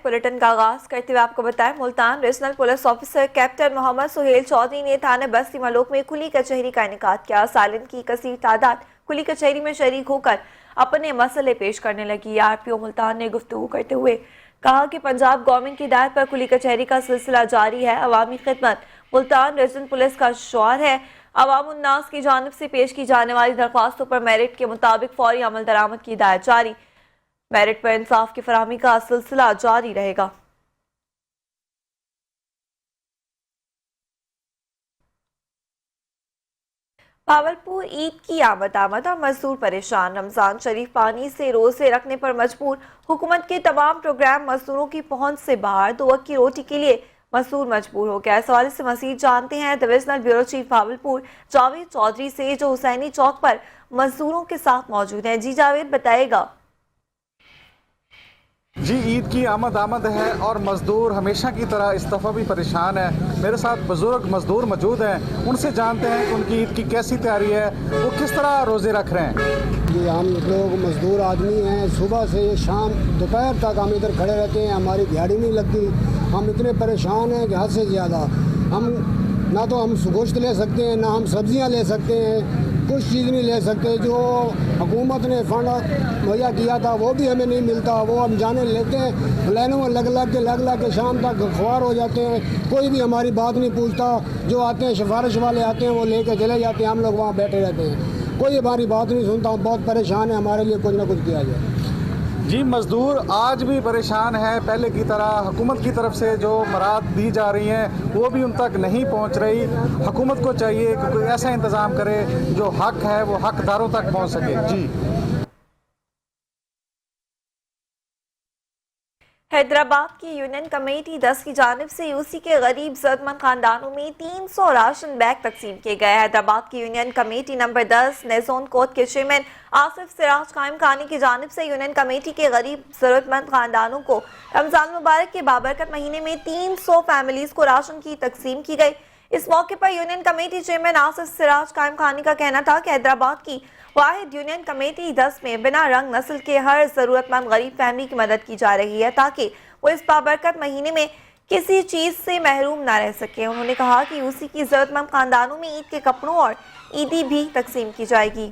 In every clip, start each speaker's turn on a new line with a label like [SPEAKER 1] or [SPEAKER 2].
[SPEAKER 1] Bulletin का आगाज करते हुए आपको बताएं, Multan regional police officer captain Mohammad Suhail Chaudhry ने थाने बस्ती मलोक में खुली कचहरी का इनेकाद किया। सालिन की कसीर तादाद खुली कचहरी में शरीक होकर अपने मसले पेश करने लगी। आरपीओ मुल्तान ने गुफ्तगू करते हुए कहा कि पंजाब गवर्नमेंट की हिदायत पर खुली कचहरी का सिलसिला जारी है। अवामी खिदमत मुल्तान रीजनल पुलिस का शुआर है। अवाम उन्नास की जानिब से पेश की जाने वाली दरख्वास्तों पर मेरिट के मुताबिक फौरी अमल दरामद की हिदायत जारी। मेरिट पर इंसाफ की फराहमी का सिलसिला जारी रहेगा। भावलपुर ईद की आमद और मजदूर परेशान। रमजान शरीफ पानी से रोजे रखने पर मजबूर। हुकूमत के तमाम प्रोग्राम मजदूरों की पहुंच से बाहर। 2 वक्त की रोटी के लिए मजदूर मजबूर हो गया। इस हवाले से मजीद जानते हैं divisional bureau chief Bahawalpur Javed Chaudhry से, जो हुसैनी चौक पर मजदूरों के साथ मौजूद हैं। जी जावेद, बताएगा।
[SPEAKER 2] जी, ईद की आमद है और मज़दूर हमेशा की तरह इस दफ़ा भी परेशान है। मेरे साथ बुजुर्ग मज़दूर मौजूद हैं, उनसे जानते हैं कि उनकी ईद की कैसी तैयारी है, वो किस तरह रोज़े रख रहे हैं।
[SPEAKER 3] जी, हम लोग मज़दूर आदमी हैं, सुबह से शाम दोपहर तक हम इधर खड़े रहते हैं, हमारी दिहाड़ी नहीं लगती। हम इतने परेशान हैं कि हद से ज़्यादा। हम ना तो हम गोश्त ले सकते हैं, ना हम सब्ज़ियाँ ले सकते हैं, कुछ चीज़ नहीं ले सकते। जो हुकूमत ने फंड मुहैया किया था वो भी हमें नहीं मिलता। वो हम जाने लेते हैं, लाइनों में लग के शाम तक ख्वार हो जाते हैं। कोई भी हमारी बात नहीं पूछता। जो आते हैं सिफारिश वाले आते हैं, वो लेके चले जाते हैं, हम लोग वहाँ बैठे रहते हैं। कोई हमारी बात नहीं सुनता। हम बहुत परेशान है, हमारे लिए कुछ ना कुछ किया जाए।
[SPEAKER 2] जी, मज़दूर आज भी परेशान है। पहले की तरह हुकूमत की तरफ से जो मराद दी जा रही हैं वो भी उन तक नहीं पहुंच रही। हुकूमत को चाहिए कि कोई ऐसा इंतज़ाम करे जो हक है वो हकदारों तक पहुंच सके। जी,
[SPEAKER 1] हैदराबाद की यूनियन कमेटी 10 की जानिब से यूसी के गरीब जरूरतमंद खानदानों में 300 राशन बैग तकसीम किए गए। हैदराबाद की यूनियन कमेटी नंबर 10 ने जोन कोर्ट के चेयरमैन आसिफ सिराज कायम खानी की जानिब से यूनियन कमेटी के गरीब जरूरतमंद खानदानों को रमजान मुबारक के बाबरकत महीने में 300 फैमिलीज को राशन की तकसीम की गई। इस मौके पर union committee chairman Asif Siraj कायम खानी का कहना था कि हैदराबाद की वाहिद यूनियन कमेटी 10 में बिना रंग नस्ल के हर जरूरतमंद गरीब फैमिली की मदद की जा रही है ताकि वो इस बाबरकत महीने में किसी चीज से महरूम ना रह सके। उन्होंने कहा कि यूसी की जरूरतमंद खानदानों में ईद के कपड़ों और ईदी भी तकसीम की जाएगी।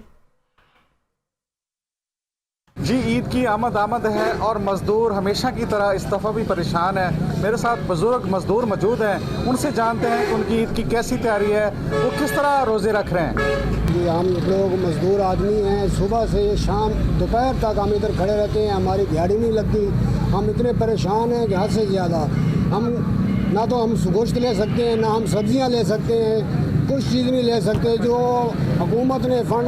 [SPEAKER 2] जी, ईद की आमद है और मज़दूर हमेशा की तरह इस दफ़ा भी परेशान है। मेरे साथ बुजुर्ग मज़दूर मौजूद हैं, उनसे जानते हैं कि उनकी ईद की कैसी तैयारी है, वो किस तरह रोज़े रख रहे हैं।
[SPEAKER 3] जी, हम लोग मज़दूर आदमी हैं, सुबह से शाम दोपहर तक हम इधर खड़े रहते हैं, हमारी दिहाड़ी नहीं लगती। हम इतने परेशान हैं कि हद से ज़्यादा। हम ना तो हम गोश्त ले सकते हैं, ना हम सब्ज़ियाँ ले सकते हैं, कुछ चीज़ नहीं ले सकते। जो हुकूमत ने फंड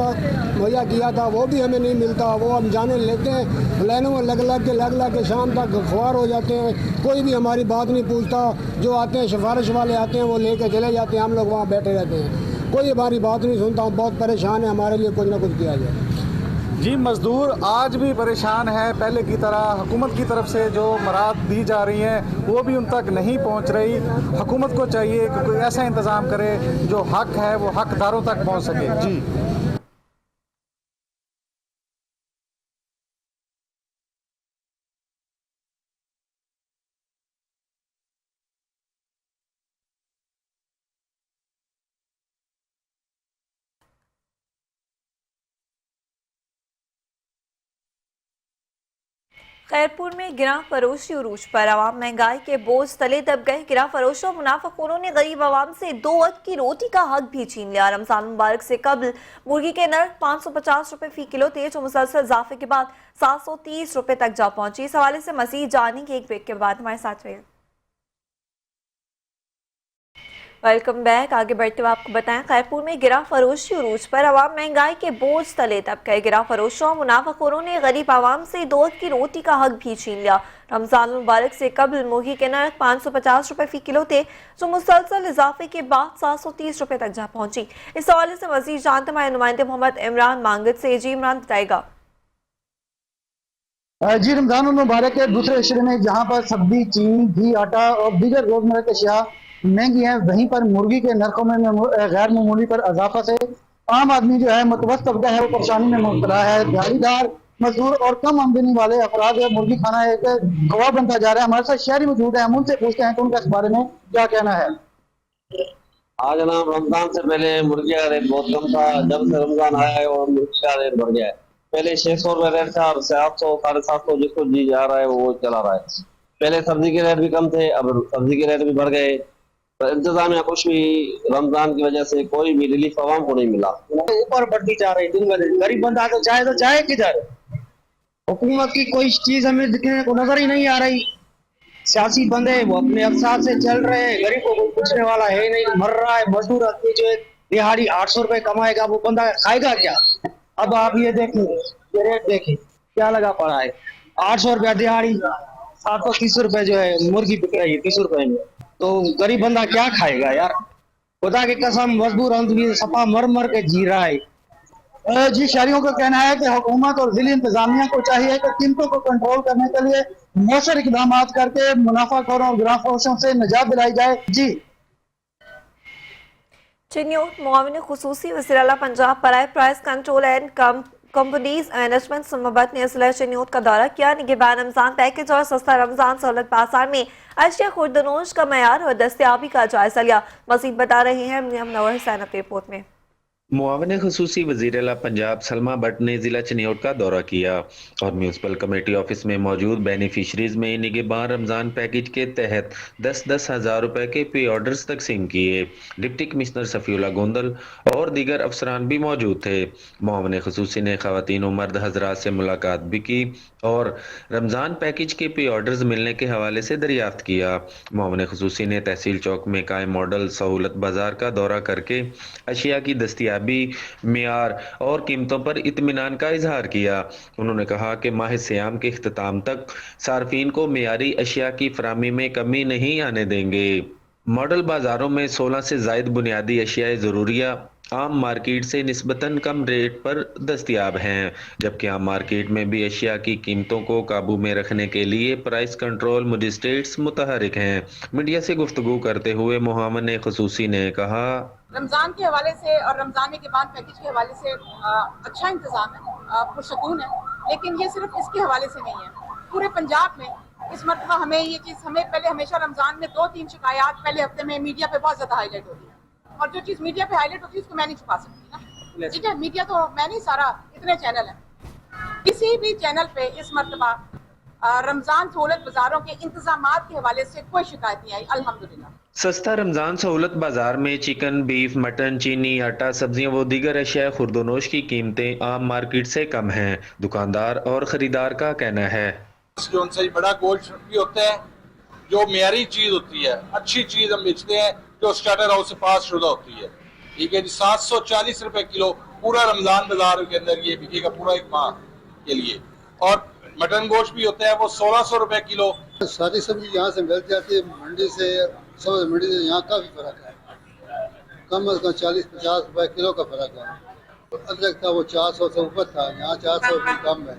[SPEAKER 3] मुहैया किया था वो भी हमें नहीं मिलता। वो हम जाने लेते हैं, लाइनों में लग के शाम तक ख्वार हो जाते हैं। कोई भी हमारी बात नहीं पूछता। जो आते हैं सिफारिश वाले आते हैं, वो लेके चले जाते हैं, हम लोग वहाँ बैठे रहते हैं। कोई हमारी बात नहीं सुनता। हम बहुत परेशान है, हमारे लिए कुछ ना कुछ किया जाए।
[SPEAKER 2] जी, मज़दूर आज भी परेशान है। पहले की तरह हुकूमत की तरफ से जो मराद दी जा रही हैं वो भी उन तक नहीं पहुंच रही। हुकूमत को चाहिए कि कोई ऐसा इंतज़ाम करे जो हक है वो हकदारों तक पहुंच सके। जी,
[SPEAKER 1] खैरपुर में गिरां फरोशी उरूज पर। आवाम महंगाई के बोझ तले दब गए। गिरां फरोशों मुनाफाखोरों ने गरीब आवाम से 2 वक्त की रोटी का हक भी छीन लिया। रमजान मुबारक से कबल मुर्गी के नर 550 रुपए फी किलो थे, जो मुसलसल इजाफे के बाद 730 रुपए तक जा पहुंची। इस हवाले से मजीद जानने के एक ब्रेक के बाद हमारे साथ रहे। Welcome back. आगे बढ़ते हुए आपको बताएं, खैरपुर में गिरा फरोशी उरूज पर। आवाम महंगाई के बोझ तले दब गए। गिरा फरोशों और मुनाफाखोरों ने गरीब आवाम से 2 वक्त की रोटी का हक भी छीन लिया। रमजान मुबारक से कबल मुर्गी के नर 550 रुपए फी किलो थे, जो मुसलसल इजाफे के बाद 730 रुपए तक जा पहुंची। इस हवाले से मजीद जानते हमारे नुमाइंदे मोहम्मद इमरान मांगद से। जी इमरान, बताएगा।
[SPEAKER 4] जी, रमजान मुबारक के दूसरे इशरे में जहाँ पर सब्जी, चीनी, घी, आटा और दीगर रोजमर्रा की अशिया महंगी हैं, वहीं पर मुर्गी के नरखों में गैर मामूली पर इजाफा से आम आदमी जो है, मुतवस्सित तबका है, वो परेशानी में मुब्तला है। दिहाड़ीदार मजदूर और कम आमदनी वाले अफराद मुर्गी खाना एक गवाह बनता जा रहा है। हमारे साथ शहरी मौजूद है, हम उनसे पूछते हैं कि उनका इस बारे में क्या कहना है।
[SPEAKER 5] हाँ जनाब, रमजान से पहले मुर्गी का रेट बहुत कम था। जब से रमजान आया है और मुर्गी का रेट बढ़ गया है। पहले 600 रुपये रेट था, अब 700 750 जिसको जी जा रहा है वो चला रहा है। पहले सब्जी के रेट भी कम थे, अब सब्जी के रेट भी बढ़ गए। तो इंतजामिया कुछ भी रमजान की वजह से कोई भी रिलीफ आवाम को नहीं मिला।
[SPEAKER 6] ऊपर बढ़ती जा रही दिन ब दिन। गरीब बंदा तो जाए किधर? हुकूमत की कोई चीज हमें दिखने को नजर ही नहीं आ रही। सियासी बंदे वो अपने अफसार से चल रहे हैं, गरीब को कोई पूछने वाला है नहीं, मर रहा है। मजदूर आदमी जो है दिहाड़ी 800 रुपए कमाएगा, वो बंदा खाएगा क्या? अब आप ये देखें, ये रेट देखें क्या लगा पड़ा है। 800 रुपया दिहाड़ी, 730 रुपए जो है मुर्गी बिक रही है 30 रुपए में। तो गरीब बंदा क्या खाएगा यार? खुदा की कसम, मजदूर अंत भी सपा मर मर के जी रहा है।
[SPEAKER 4] जी, शहरियों का कहना है कि हुकूमत और जिली इंतजामिया को चाहिए कि कीमतों को कंट्रोल करने के लिए मौसर इकदाम करके मुनाफाखोरों और गिराफरोशों से निजात दिलाई जाए। जी
[SPEAKER 1] चिन्योट मुआविन खुसूसी वज़ीर आला पंजाब बराए price control and companies management सुमबत ने जिला चिन्योट का दौरा किया। निगहबान रमजान पैकेज और सस्ता रमजान सहूलत बाजार में अशिया खुर्दनोश का मयार और दस्तियाबी का जायजा लिया। मजीद बता रहे हैं मुनव्वर हुसैन अपनी रिपोर्ट में।
[SPEAKER 7] मुआविन खुसूसी वज़ीर आला पंजाब सलमा बट ने जिला चिन्योट का दौरा किया और म्यूनसिपल कमेटी ऑफिस में मौजूद बेनिफिशरीज में निगहबान रमजान पैकेज के तहत 10-10 हज़ार रुपए के पे ऑर्डर्स तकसीम किए। डिप्टी कमिश्नर सफ़ीउल्लाह गोंदल और दीगर अफसरान भी मौजूद थे। मुआविन खुसूसी ने खवातीन और मर्द हजरात से मुलाकात भी की और रमजान पैकेज के पे ऑर्डर्स मिलने के हवाले से दरियाफ्त किया। मुआविन खुसूसी ने तहसील चौक में कायम मॉडल सहूलत बाजार का दौरा करके अशिया की दस्तियाबी, मियार और कीमतों पर इत्मीनान का इजहार किया। उन्होंने कहा कि माह सियाम के इख्तिताम तक सार्फिन को मियारी अशिया की फरामी में कमी नहीं आने देंगे। मॉडल बाजारों में 16 से जायद बुनियादी अशियाए ज़रूरिया आम मार्केट से निस्बतन कम रेट पर दस्तियाब हैं, जबकि आम मार्केट में भी अशिया की कीमतों को काबू में रखने के लिए प्राइस कंट्रोल मजिस्ट्रेट्स मुतहरिक हैं। मीडिया से गुफ्तगू करते हुए मुआविन खुसूसी ने कहा,
[SPEAKER 8] रमज़ान के हवाले से और रमज़ान के बाद पैकेज के हवाले से अच्छा इंतज़ाम है, पुरसकून है। लेकिन ये सिर्फ इसके हवाले से नहीं है, पूरे पंजाब में इस मरतबा हमें ये चीज़, हमें पहले हमेशा रमज़ान में 2-3 शिकायत पहले हफ्ते में मीडिया पे बहुत ज़्यादा हाईलाइट होती है, और जो चीज़ मीडिया पे हाईलाइट होती है उसको मैं नहीं छुपा सकती ना, ठीक है। मीडिया तो मैं नहीं, सारा इतने चैनल हैं, किसी भी चैनल पे इस मरतबा रमज़ान सहूलत बाज़ारों के इंतज़ामात के हवाले से कोई शिकायत नहीं आई, अल्हम्दुलिल्लाह।
[SPEAKER 7] सस्ता रमजान सहूलत बाजार में चिकन, बीफ, मटन, चीनी, आटा, सब्जियां व दीगर अशिया खुर्दनोश की कीमतें आम मार्केट से कम हैं। दुकानदार और खरीदार का कहना है,
[SPEAKER 9] जो उनसे बड़ा गोश्त भी होता है, जो मियारी चीज होती है, अच्छी चीज हम बेचते हैं, जो स्टार्टर हाउस से पास शुदा होती है, ठीक है जी। 740 रुपए किलो पूरा रमजान बाजार के अंदर ये बिकेगा पूरा एक माह के लिए। और मटन गोश्त भी होता है, वो 1600 रुपए किलो।
[SPEAKER 3] सारी सब्जी यहाँ से मिल जाती है, मंडी से सब मंडी से यहाँ काफ़ी फ़र्क है, कम अज़ कम 40-50 रुपए किलो का फ़र्क है। अदरक था वो 400 से ऊपर था, यहाँ 400 रुपये कम है।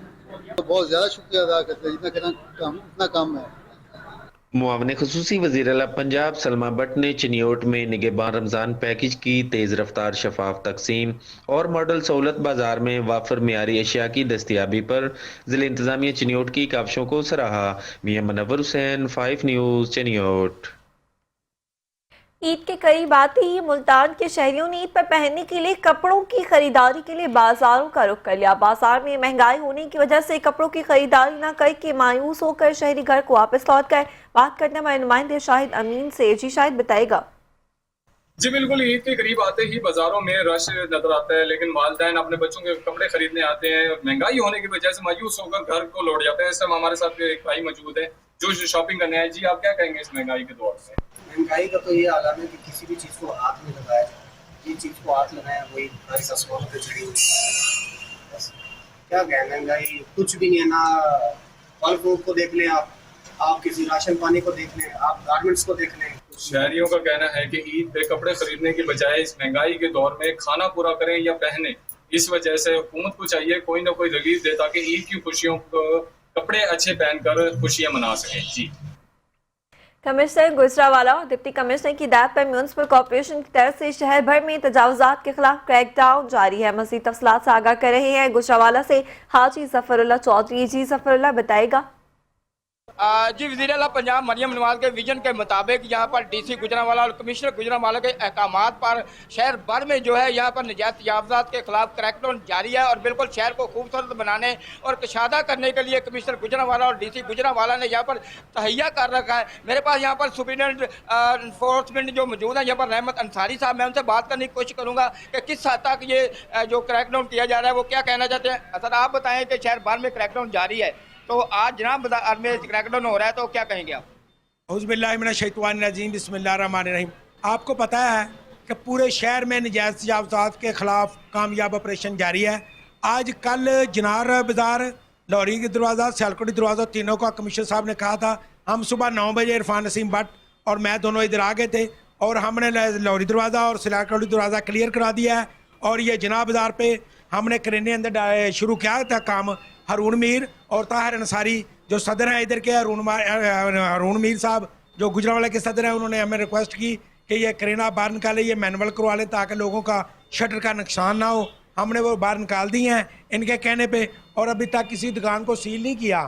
[SPEAKER 3] तो बहुत ज़्यादा शुक्रिया अदा करते हैं, इतना कम है।
[SPEAKER 7] मुआविन खुसूसी वज़ीर आला पंजाब सलमा बट ने चिन्योट में निगहबान रमजान पैकेज की तेज़ रफ्तार शफाफ तकसीम और मॉडल सहूलत बाजार में वाफर मियारी अशिया की दस्तियाबी पर ज़िला इंतज़ामिया चिन्योट की काविशों को सराहा। मियां मुनव्वर हुसैन, 5 न्यूज़, चिन्योट।
[SPEAKER 1] ईद के करीब आते ही मुल्तान के शहरियों ने ईद पर पहनने के लिए कपड़ों की खरीदारी के लिए बाजारों का रुख कर लिया। बाजार में महंगाई होने की वजह से कपड़ों की खरीदारी न करके मायूस होकर शहरी घर को वापस लौट गए। बात करने वाले नुमाइंदे शाहिद अमीन से। जी शाहिद, बताएगा।
[SPEAKER 10] जी बिल्कुल, ईद के करीब आते ही बाजारों में रश नजर आता है, लेकिन वालिदैन अपने बच्चों के कपड़े खरीदने आते हैं। महंगाई होने की वजह से मायूस होकर घर को लौट जाते हैं। इस समय हमारे साथ एक भाई मौजूद है जो शॉपिंग करने आए। जी, आप क्या कहेंगे इस महंगाई के दौर में?
[SPEAKER 6] महंगाई का तो ये आलम है कि किसी भी चीज़ को हाथ में लगाया जाए, ये चीज़ को हाथ लगाया वही हमारी आसमानों पे चढ़ी हुई। बस क्या कहें, महंगाई कुछ भी नहीं है ना। फल फ्रूट को देख लें आप किसी राशन पानी को देख लें, आप गारमेंट्स को देख लें।
[SPEAKER 10] शहरियों का कहना है कि ईद पे कपड़े खरीदने की बजाय इस महंगाई के दौर में खाना पूरा करें या पहने। इस वजह से हुकूमत को चाहिए कोई ना कोई रिलीफ दे ताकि ईद की खुशियों को कपड़े अच्छे पहनकर खुशियां मना सकें। जी।
[SPEAKER 1] कमिश्नर गुजरावाला और डिप्टी कमिश्नर की हिदायत पर म्यूनसिपल कॉर्पोरेशन की तरफ से शहर भर में तजावुजात के खिलाफ क्रैकडाउन जारी है। मज़ीद तफसीलात से आगाह कर रहे हैं गुजरावाला से हाजी जफरुल्लाह चौधरी। जी जफरुल्लाह, बताएगा।
[SPEAKER 11] जी, वज़ीर-ए-आला पंजाब मरियम नवाज के विजन के मुताबिक यहाँ पर डीसी गुजरांवाला और कमिश्नर गुजरांवाला के अहकामात पर शहर भर में जो है यहाँ पर नजायज़ तजावुज़ात के खिलाफ क्रैकडाउन जारी है और बिल्कुल शहर को खूबसूरत बनाने और कशादा करने के लिए कमिश्नर गुजरांवाला और डीसी गुजरांवाला ने यहाँ पर तहैया कर रखा है। मेरे पास यहाँ पर सुपरिटेंडेंट इन्फोर्समेंट जो मौजूद है यहाँ पर रहमत अंसारी साहब, मैं उनसे बात करने की कोशिश करूँगा कि किस हद तक ये जो क्रैकडाउन किया जा रहा है वो क्या कहना चाहते हैं। सर, आप बताएँ कि शहर भर में क्रैकडाउन जारी है, तो आज जनाब बाजार में क्रैकडाउन हो रहा है, तो क्या कहेंगे आप?
[SPEAKER 12] औज़ुबिल्लाहिमिनश्शैतानिर्रजीम, बिस्मिल्लाहिर्रहमानिर्रहीम। आपको पता है कि पूरे शहर में नजायज़ तजावुज़ात के ख़िलाफ़ कामयाब ऑपरेशन जारी है। आज कल जनार बाज़ार, लौरी के दरवाज़ा, सियालकोटी दरवाज़ा, तीनों का कमिश्नर साहब ने कहा था। हम सुबह 9 बजे इरफान नसीम भट्ट और मैं दोनों इधर आ गए थे और हमने लौरी दरवाज़ा और सियालकोटी दरवाज़ा क्लियर करा दिया है। और ये जनाब बाज़ार पे हमने करेने अंदर शुरू किया था काम। हारून मीर और ताहिर अंसारी जो सदर हैं इधर के, हारून मीर साहब जो गुजरांवाला के सदर हैं, उन्होंने हमें रिक्वेस्ट की कि ये करेना बाहर निकाले, ये मैनुअल करवा लें ताकि लोगों का शटर का नुकसान ना हो। हमने वो बाहर निकाल दी हैं इनके कहने पे और अभी तक किसी दुकान को सील नहीं किया।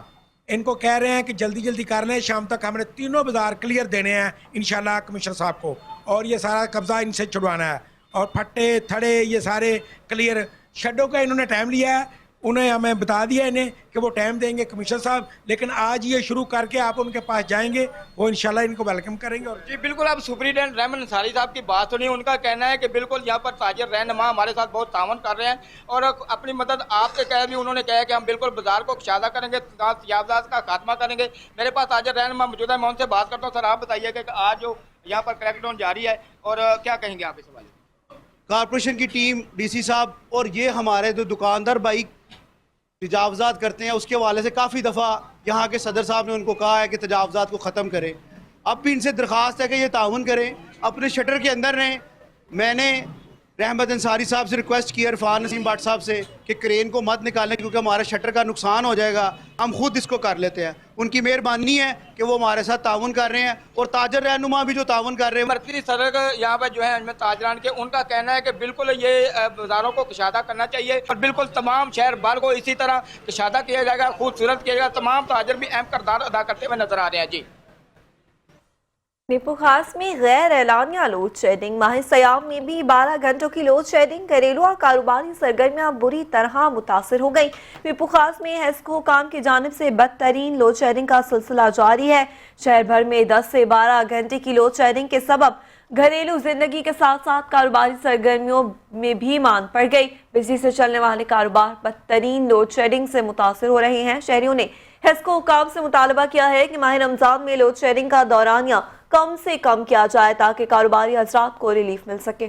[SPEAKER 12] इनको कह रहे हैं कि जल्दी जल्दी कर लें, शाम तक हमने तीनों बाज़ार क्लियर देने हैं इंशाल्लाह कमिश्नर साहब को, और ये सारा कब्ज़ा इनसे छुड़वाना है। और फट्टे थड़े ये सारे क्लियर, शेडों का इन्होंने टाइम लिया है, उन्हें हमें बता दिया इन्हें कि वो टाइम देंगे कमिश्नर साहब, लेकिन आज ये शुरू करके आप उनके पास जाएंगे, वो इंशाल्लाह इनको वेलकम करेंगे। और
[SPEAKER 11] जी बिल्कुल, आप सुपरिटेंडेंट रहमत अंसारी साहब की बात सुनिए। उनका कहना है कि बिल्कुल यहाँ पर ताजिर रहनुमा हमारे साथ बहुत तावन कर रहे हैं और अपनी मदद आपके कह भी उन्होंने कहा कि हम बिल्कुल बाजार को कशादा करेंगे, तजावुज़ात का खात्मा करेंगे। मेरे पास ताजिर रहनुमा मौजूद है, मैं उनसे बात करता हूँ। सर, आप बताइए कि आज जो यहाँ पर क्रैकडाउन जारी है और क्या कहेंगे आप इस हवाले?
[SPEAKER 13] कॉर्पोरेशन की टीम, डीसी साहब और ये हमारे जो दुकानदार भाई तजावुज़ात करते हैं उसके हवाले से काफ़ी दफ़ा यहाँ के सदर साहब ने उनको कहा है कि तजावुज़ात को ख़त्म करें। अब भी इनसे दरख्वास्त है कि ये ताउन करें, अपने शटर के अंदर रहें। मैंने रहमत अंसारी साहब से रिक्वेस्ट की, इरफान नसीम भट्ट साहब से, कि क्रेन को मत निकालें क्योंकि हमारे शटर का नुकसान हो जाएगा, हम खुद इसको कर लेते हैं। उनकी मेहरबानी है कि वो हमारे साथ ताउन कर रहे हैं और ताजर रहनुमा भी जो ताउन कर रहे हैं।
[SPEAKER 11] मरकज़ी सदर यहाँ पर जो है ताजरान के, उनका कहना है कि बिल्कुल ये बाज़ारों को कशादा करना चाहिए और बिल्कुल तमाम शहर भर को इसी तरह कशादा किया जाएगा, खूबसूरत किया जाएगा। तमाम ताजर भी अहम किरदार अदा करते हुए नजर आ रहे हैं। जी,
[SPEAKER 1] नीपू खास में गैर एलानिया लोड शेडिंग। माह सयाम में भी 12 घंटों की लोड शेडिंग, घरेलू और कारोबारी सरगर्मियां बुरी तरह मुतासर हो गई। नीपू खास में हेस्को हुकाम की जानिब से बदतरीन लोड शेडिंग का सिलसिला जारी है। शहर भर में 10 से 12 घंटे की लोड शेडिंग के सबब घरेलू जिंदगी के साथ साथ कारोबारी सरगर्मियों में भी मांद पड़ गई। बिजली से चलने वाले कारोबार बदतरीन लोड शेडिंग से मुतासर हो रहे हैं। शहरियों ने हेस्को हुकाम से मुतालबा किया है कि माह रमजान में लोड शेडिंग का दौरानिया कम से कम किया जाए ताकि कारोबारी हजरात को रिलीफ मिल सके।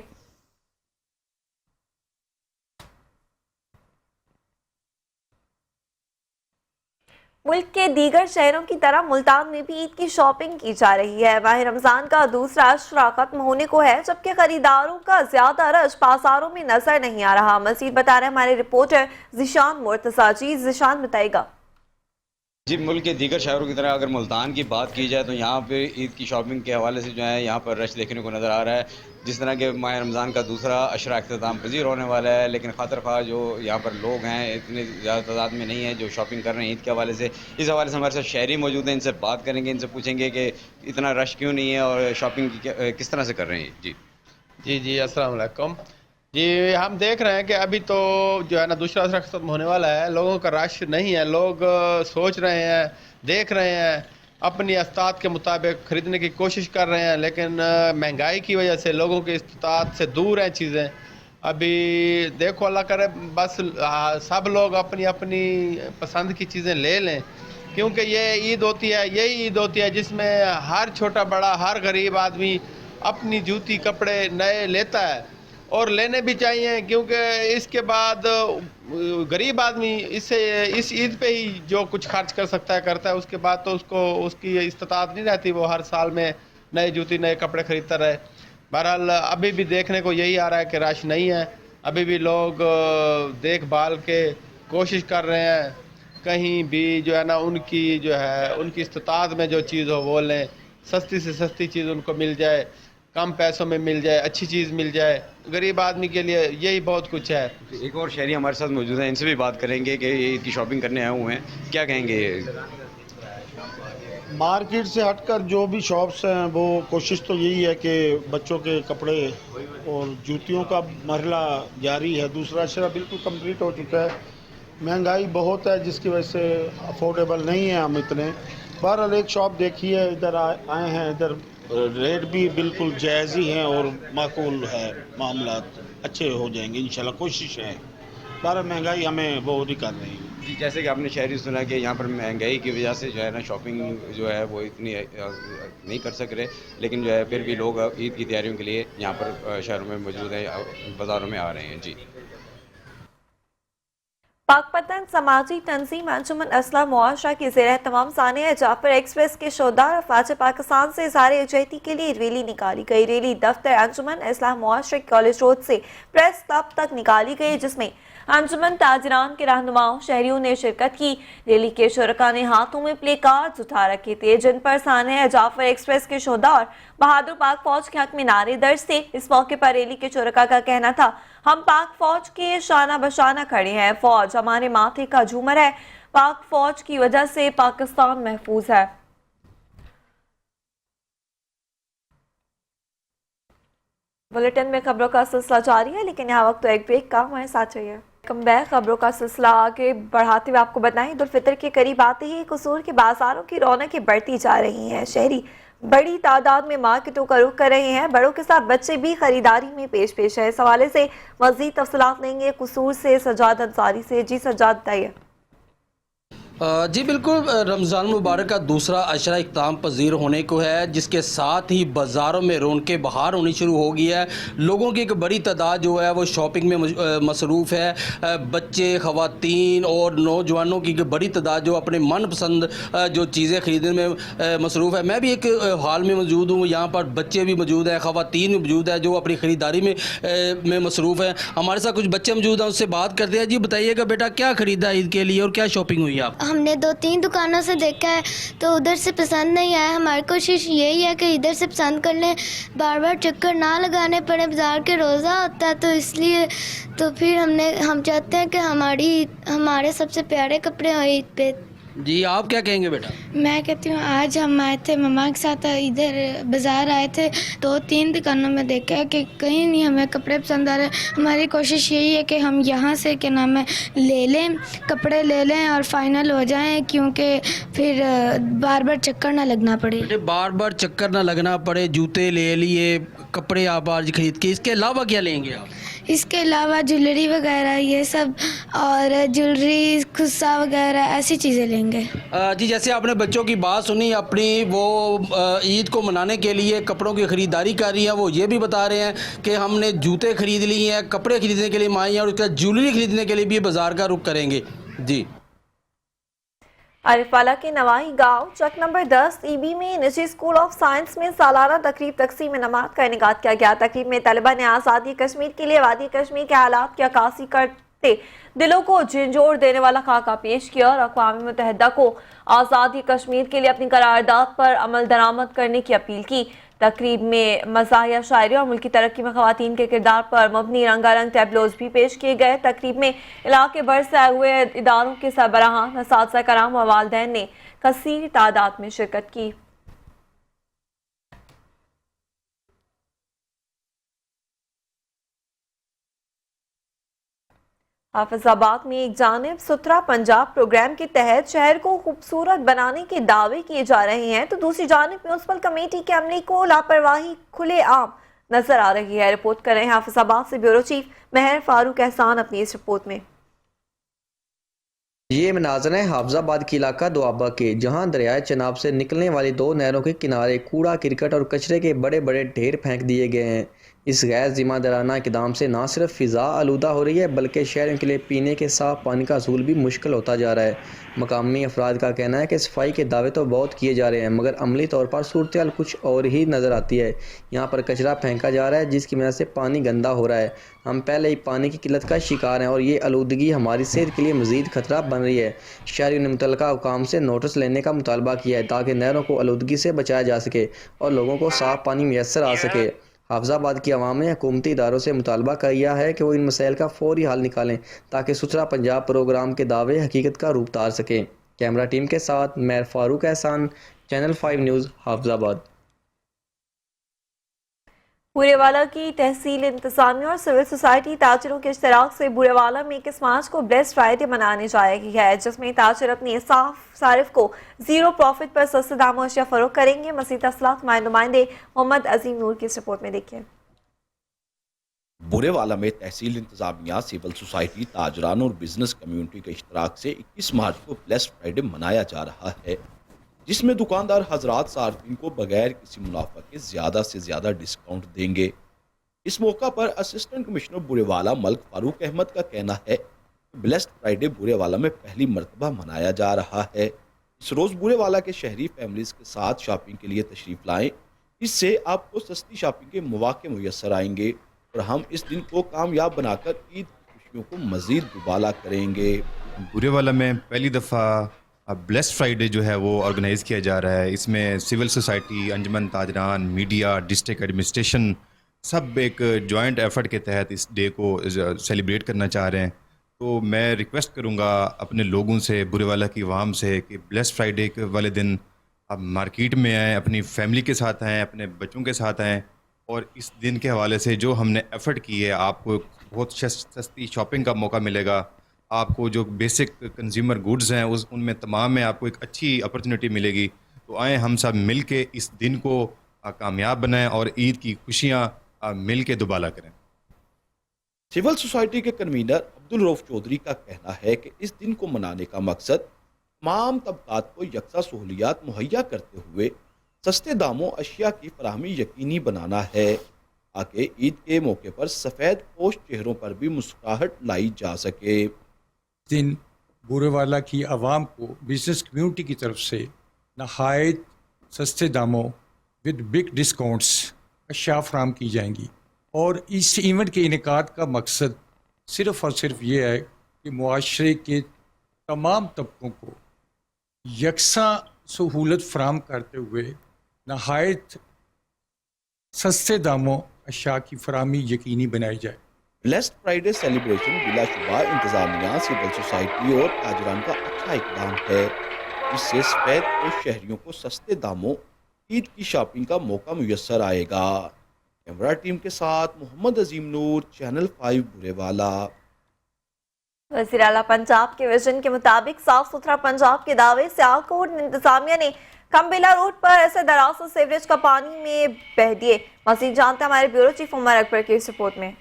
[SPEAKER 1] मुल्क के दीगर शहरों की तरह मुल्तान में भी ईद की शॉपिंग की जा रही है। माह रमजान का दूसरा अशरा खत्म होने को है, जबकि खरीदारों का ज्यादा रश बाजारों में नजर नहीं आ रहा। मजीद बता रहे हमारे रिपोर्टर जिशान मुर्तजा। जी जिशान, बताएगा।
[SPEAKER 14] जी, मुल्क के दीगर शहरों की तरह अगर मुल्तान की बात की जाए तो यहाँ पे ईद की शॉपिंग के हवाले से जो है यहाँ पर रश देखने को नज़र आ रहा है। जिस तरह के माह रमज़ान का दूसरा अशरा अख्ताम पजीर होने वाला है, लेकिन खातर ख्वाह जो यहाँ पर लोग हैं इतनी ज़्यादा तादाद में नहीं है जो शॉपिंग कर रहे हैं ईद के हवाले से। इस हवाले से हमारे साथ शहरी मौजूद हैं, इनसे बात करेंगे, इनसे पूछेंगे कि इतना रश क्यों नहीं है और शॉपिंग किस तरह से कर रहे हैं।
[SPEAKER 15] जी अस्सलाम वालेकुम। जी, हम देख रहे हैं कि अभी तो जो है ना दूसरा अशरा खत्म होने वाला है, लोगों का रश नहीं है। लोग सोच रहे हैं, देख रहे हैं, अपनी इस्तात के मुताबिक ख़रीदने की कोशिश कर रहे हैं, लेकिन महंगाई की वजह से लोगों की इस्तात से दूर हैं चीज़ें। अभी देखो अल्लाह करे बस सब लोग अपनी अपनी पसंद की चीज़ें ले लें, क्योंकि ये ईद होती है, यही ईद होती है जिसमें हर छोटा बड़ा हर गरीब आदमी अपनी जूती कपड़े नए लेता है और लेने भी चाहिए, क्योंकि इसके बाद गरीब आदमी इस ईद पे ही जो कुछ खर्च कर सकता है करता है, उसके बाद तो उसको उसकी इस्तात नहीं रहती वो हर साल में नए जूती नए कपड़े खरीदता रहे। बहरहाल अभी भी देखने को यही आ रहा है कि रश नहीं है, अभी भी लोग देखभाल के कोशिश कर रहे हैं, कहीं भी जो है ना उनकी जो है उनकी इस्तात में जो चीज़ हो वो लें। सस्ती से सस्ती चीज़ उनको मिल जाए, कम पैसों में मिल जाए, अच्छी चीज़ मिल जाए। गरीब आदमी के लिए यही बहुत कुछ है।
[SPEAKER 14] एक और शहरी हमारे साथ मौजूद हैं, इनसे भी बात करेंगे कि ईद की शॉपिंग करने आए हुए हैं, क्या कहेंगे?
[SPEAKER 16] मार्केट से हटकर जो भी शॉप्स हैं वो कोशिश तो यही है कि बच्चों के कपड़े और जूतियों का मरहला जारी है। दूसरा अशरा बिल्कुल कंप्लीट हो चुका है। महंगाई बहुत है जिसकी वजह से अफोर्डेबल नहीं है हम इतने। बहरहाल एक शॉप देखी है, इधर आए हैं, इधर रेट भी बिल्कुल जायज़ ही हैं और माकूल है, मामला अच्छे हो जाएंगे इंशाल्लाह, कोशिश है। बहरहाल महंगाई हमें वो नहीं कर रही।
[SPEAKER 14] जी, जैसे कि आपने शहरी सुना कि यहाँ पर महंगाई की वजह से जो है ना शॉपिंग जो है वो इतनी नहीं कर सक रहे, लेकिन जो है फिर भी लोग ईद की तैयारियों के लिए यहाँ पर शहरों में मौजूद हैं, बाज़ारों में आ रहे हैं। जी,
[SPEAKER 1] पाकपतन समाजी तंजीम अंजुमन असला मुआशरा की ज़ेर तमाम सानिया जाफर एक्सप्रेस के शोधार अफवाज पाकिस्तान से इज़हार यकजहती के लिए रैली निकाली गई। रैली दफ्तर अंजुमन असला मुआशरा कॉलेज रोड से प्रेस क्लब तक निकाली गई, जिसमें अंजुमन ताजरान के रहनुमाओं शहरियों ने शिरकत की। रैली के शुरका ने हाथों में प्ले कार्ड्स उठा रखे थे, जिन पर सानिया जाफर एक्सप्रेस के शोधार बहादुर पाक फौज के हक में नारे दर्ज थे। इस मौके पर रैली के शुरका का कहना था, हम पाक फौज के शाना बशाना खड़े हैं, फौज हमारे माथे का झूमर है, पाक फौज की वजह से पाकिस्तान महफूज है। बुलेटिन में खबरों का सिलसिला जारी है, लेकिन यहाँ वक्त तो एक ब्रेक का, हमारे साथ चाहिए। कम बैक खबरों का सिलसिला आगे बढ़ाते हुए आपको बताएं, ईद उल फितर के करीब आते ही कसूर के बाजारों की रौनकें बढ़ती जा रही हैं। शहरी बड़ी तादाद में मार्केटों का रुख कर रहे हैं, बड़ों के साथ बच्चे भी खरीदारी में पेश है। इस हवाले से मजीद तफसीलात लेंगे कसूर से सज्जाद अंसारी से। जी सज्जाद, बताइए।
[SPEAKER 17] जी बिल्कुल, रमज़ान मुबारक का दूसरा अशरा इख्ताम पजीर होने को है, जिसके साथ ही बाज़ारों में रौनकें बहार होनी शुरू हो गई है। लोगों की एक बड़ी तादाद जो है वो शॉपिंग में मसरूफ़ है। बच्चे, ख़वातीन और नौजवानों की एक बड़ी तादाद जो अपने मनपसंद जो चीज़ें ख़रीदने में मसरूफ़ है। मैं भी एक हाल में मौजूद हूँ, यहाँ पर बच्चे भी मौजूद हैं, ख़वातीन भी मौजूद है जो अपनी ख़रीदारी में मसरूफ़ हैं। हमारे साथ कुछ बच्चे मौजूद हैं, उससे बात करते हैं। जी बताइएगा बेटा, क्या ख़रीदा ईद के लिए और क्या शॉपिंग हुई आप?
[SPEAKER 18] हमने 2-3 दुकानों से देखा है तो उधर से पसंद नहीं आया। हमारी कोशिश यही है कि इधर से पसंद कर लें, बार बार चक्कर ना लगाने पड़े। बाज़ार के रोज़ा होता है तो इसलिए तो फिर हम चाहते हैं कि हमारे सबसे प्यारे कपड़े हों ईद पे।
[SPEAKER 17] जी आप क्या कहेंगे बेटा?
[SPEAKER 18] मैं कहती हूँ आज हम आए थे मम्मा के साथ, इधर बाज़ार आए थे, 2-3 दुकानों में देखा कि कहीं नहीं हमें कपड़े पसंद आ रहे। हमारी कोशिश यही है कि हम यहाँ से क्या नाम है ले लें, कपड़े ले लें और फाइनल हो जाएं, क्योंकि फिर बार बार चक्कर ना लगना पड़े।
[SPEAKER 17] बार बार चक्कर ना लगना पड़े। जूते ले लिए, कपड़े आप आज खरीद के, इसके अलावा क्या लेंगे आप?
[SPEAKER 18] इसके अलावा ज्वेलरी वगैरह ये सब, और ज्वेलरी, खुस्सा वगैरह ऐसी चीज़ें लेंगे।
[SPEAKER 17] जी जैसे आपने बच्चों की बात सुनी, अपनी वो ईद को मनाने के लिए कपड़ों की ख़रीदारी कर रही है, वो ये भी बता रहे हैं कि हमने जूते खरीद लिए हैं, कपड़े खरीदने के लिए माई हैं और उसके बाद ज्वेलरी खरीदने के लिए भी बाज़ार का रुख करेंगे। जी
[SPEAKER 1] आरिफवाला के नवाही गांव चक नंबर 10 ईबी में निजी स्कूल ऑफ साइंस में सालाना तकरीब तकसीम नमाज का इनेकाद किया गया। तकरीब में तलबा ने आज़ादी कश्मीर के लिए वादी कश्मीर के हालात की अक्कासी करते दिलों को झंझोर देने वाला खाका पेश किया और अक़वाम मुत्तहिदा को आज़ादी कश्मीर के लिए अपनी करारदाद पर अमल दरामद करने की अपील की। तकरीब में मज़ाहिया शायरी और मुल्की तरक्की में ख़वातीन के किरदार पर मबनी रंगारंग टैबलोज भी पेश किए गए। तकरीब में इलाके भर से आए हुए इदारों के सरबराहान, असातिज़ा कराम और वालिदैन ने कसीर तादाद में शिरकत की। हाफिजाबाद में एक जानिब सुथरा पंजाब प्रोग्राम के तहत शहर को खूबसूरत बनाने के दावे किए जा रहे हैं, तो दूसरी जानिब म्यूनसिपल कमेटी के अमले को लापरवाही खुले आम नजर आ रही है। रिपोर्ट कर रहे हैं हाफिजाबाद से ब्यूरो चीफ महर फारूक एहसान अपनी इस रिपोर्ट में।
[SPEAKER 19] ये मनाज़र है हाफिजाबाद के इलाका दोआबा के, जहां दरियाए चनाब से निकलने वाली 2 नहरों के किनारे कूड़ा, क्रिकेट और कचरे के बड़े बड़े ढेर फेंक दिए गए हैं। اس غیر ذمہ دارانہ اقدام سے نہ صرف فضا آلودہ ہو رہی ہے بلکہ شہریوں کے لیے پینے کے صاف پانی کا حصول بھی مشکل ہوتا جا رہا ہے۔ مقامی افراد کا کہنا ہے کہ صفائی کے دعوے تو بہت کیے جا رہے ہیں مگر عملی طور پر صورتحال کچھ اور ہی نظر آتی ہے۔ یہاں پر کچرا پھینکا جا رہا ہے جس کی وجہ سے پانی گندا ہو رہا ہے۔ ہم پہلے ہی پانی کی قلت کا شکار ہیں اور یہ آلودگی ہماری صحت کے لیے مزید خطرہ بن رہی ہے۔ شہریوں نے متعلقہ حکام سے نوٹس لینے کا مطالبہ کیا ہے تاکہ نہروں کو آلودگی سے بچایا جا سکے اور لوگوں کو صاف پانی میسر آ سکے۔ حافظ آباد کی عوام نے حکومتی اداروں سے مطالبہ کیا ہے کہ وہ ان مسائل کا فوری حل نکالیں تاکہ ستھرا پنجاب پروگرام کے دعوے حقیقت کا روپ دھار سکیں۔ کیمرہ ٹیم کے ساتھ میر فاروق احسان، چینل 5 نیوز، حافظ آباد۔
[SPEAKER 1] بورے والا کی تحصیل انتظامیہ اور سول سوسائٹی تاجروں کے اشتراک سے بورے والا میں 21 مارچ کو بلیسڈ فرائیڈے منانے جائے گی ہے جس میں تاجر اپنی صارف کو زیرو پروفٹ پر سستے داموں اشیاء فروخت کریں گے۔ مزید تفصیلات نمائندے محمد عظیم نور کی اس رپورٹ میں دیکھیں۔
[SPEAKER 20] بورے والا میں تحصیل انتظامیہ، سول سوسائٹی، تاجران اور بزنس کمیونٹی کے اشتراک سے 21 مارچ کو بلیسڈ فرائیڈے منایا جا رہا ہے جس میں دکاندار حضرات صارفین کو بغیر کسی منافع کے زیادہ سے زیادہ ڈسکاؤنٹ دیں گے۔ اس موقع پر اسسٹنٹ کمشنر بورے والا ملک فاروق احمد کا کہنا ہے کہ بلیسڈ فرائیڈے بورے والا میں پہلی مرتبہ منایا جا رہا ہے۔ اس روز بورے والا کے شہری فیملیز کے ساتھ شاپنگ کے لیے تشریف لائیں، اس سے آپ کو سستی شاپنگ کے مواقع میسر آئیں گے اور ہم اس دن کو کامیاب بنا کر عید کی خوشیوں کو مزید دوبالا کریں گے۔
[SPEAKER 21] بورے والا میں پہلی دفعہ بلیسڈ فرائیڈے جو ہے وہ آرگنائز کیا جا رہا ہے۔ اس میں سول سوسائٹی، انجمن تاجران، میڈیا، ڈسٹرکٹ ایڈمنسٹریشن سب ایک جوائنٹ ایفرٹ کے تحت اس ڈے کو سیلیبریٹ کرنا چاہ رہے ہیں۔ تو میں ریکویسٹ کروں گا اپنے لوگوں سے، بورے والا کی عوام سے، کہ بلیسڈ فرائیڈے کے والے دن آپ مارکیٹ میں آئیں، اپنی فیملی کے ساتھ آئیں، اپنے بچوں کے ساتھ آئیں اور اس دن کے حوالے سے جو ہم نے ایفرٹ کی ہے آپ کو بہت سستی شاپنگ کا موقع ملے گا۔ آپ کو جو بیسک کنزیومر گوڈز ہیں ان میں تمام میں آپ کو ایک اچھی اپرچونیٹی ملے گی۔ تو آئیں ہم سب مل کے اس دن کو کامیاب بنائیں اور عید کی خوشیاں مل کے دوبالا کریں۔
[SPEAKER 20] سول سوسائٹی کے کنوینر عبدالرؤف چودھری کا کہنا ہے کہ اس دن کو منانے کا مقصد تمام طبقات کو یکساں سہولیات مہیا کرتے ہوئے سستے داموں اشیاء کی فراہمی یقینی بنانا ہے تاکہ عید کے موقع پر سفید پوش چہروں پر بھی مسکراہٹ لائی جا سکے۔
[SPEAKER 22] دن بورے والا کی عوام کو بزنس کمیونٹی کی طرف سے نہایت سستے داموں ود بگ ڈسکاؤنٹس اشیاء فراہم کی جائیں گی اور اس ایونٹ کے انعقاد کا مقصد صرف اور صرف یہ ہے کہ معاشرے کے تمام طبقوں کو یکساں سہولت فراہم کرتے ہوئے نہایت سستے داموں اشیاء کی فراہمی یقینی بنائی جائے۔
[SPEAKER 20] بلیسڈ فرائیڈے سیلیبریشن بلا شبہ انتظامیہ، سول سوسائٹی اور تاجران کا اچھا اقدام ہے جس سے سفید پوش شہریوں کو سستے داموں عید کی شاپنگ کا موقع میسر آئے گا۔ کیمرہ ٹیم کے ساتھ محمد عظیم نور، چینل 5 بورے والا۔
[SPEAKER 1] وزیر اعلیٰ پنجاب کے ویژن کے مطابق صاف ستھرا پنجاب کے دعوے سیالکوٹ انتظامیہ نے کمبیلا روڈ پر ایسے دراصل سیوریج کا پانی میں بہہ دیے۔ مزید جانتے ہیں ہمارے بیورو چیف عمر اکبر کی اس رپورٹ میں۔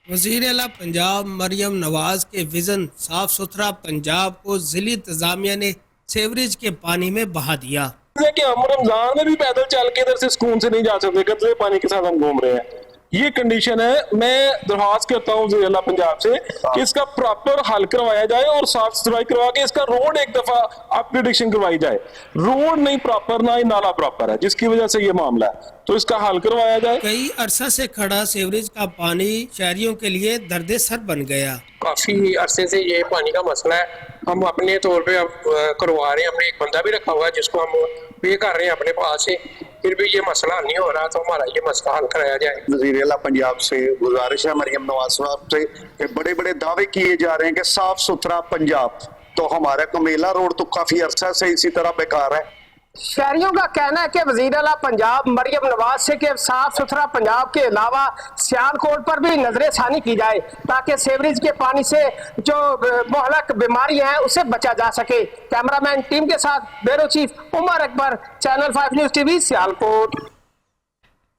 [SPEAKER 23] وزیر اعلیٰ پنجاب مریم نواز کے ویژن صاف ستھرا پنجاب کو ضلعی انتظامیہ نے سیوریج کے پانی میں بہا دیا
[SPEAKER 24] کہ ہم رمضان میں بھی پیدل چل کے ادھر سے سکون سے نہیں جا سکتے، قطرے پانی کے ساتھ ہم گھوم رہے ہیں۔ یہ کنڈیشن ہے۔ میں درخواست کرتا ہوں وزیر اعلیٰ پنجاب سے کہ اس کا پراپر حل کروایا جائے اور صاف ستھرائی کروا کے اس کا روڈ ایک دفعہ اپ گریڈیشن کروائی جائے۔ روڈ نہیں پراپر، نہ ہی نالا پراپر ہے جس کی وجہ سے یہ معاملہ ہے، تو اس کا حل کروایا جائے۔
[SPEAKER 23] کئی عرصہ سے کھڑا سیوریج کا پانی شہریوں کے لیے درد سر بن گیا۔
[SPEAKER 25] کافی عرصے سے یہ پانی کا مسئلہ ہے، ہم اپنے طور پہ کروا رہے ہیں، ہم نے ایک بندہ بھی رکھا ہوا ہے جس کو ہم پے کر رہے ہیں اپنے پاس سے، پھر بھی یہ مسئلہ نہیں ہو رہا، تو ہمارا یہ مسئلہ حل کرایا جائے۔
[SPEAKER 26] وزیر اعلیٰ پنجاب سے گزارش ہے مریم نواز صاحب سے کہ بڑے بڑے دعوے کیے جا رہے ہیں کہ صاف ستھرا پنجاب، تو ہمارا کمیلا روڈ تو کافی عرصہ سے اسی طرح بیکار ہے۔
[SPEAKER 25] شہریوں کا کہنا ہے کہ وزیر اعلیٰ پنجاب مریم نواز سے کہ صاف ستھرا پنجاب کے علاوہ سیالکوٹ پر بھی نظر ثانی کی جائے تاکہ سیوریج کے پانی سے جو مہلک بیماری ہیں اسے بچا جا سکے۔ کیمرہ مین ٹیم کے ساتھ bureau chief Umar Akbar, channel 5 news T V, Sialkot.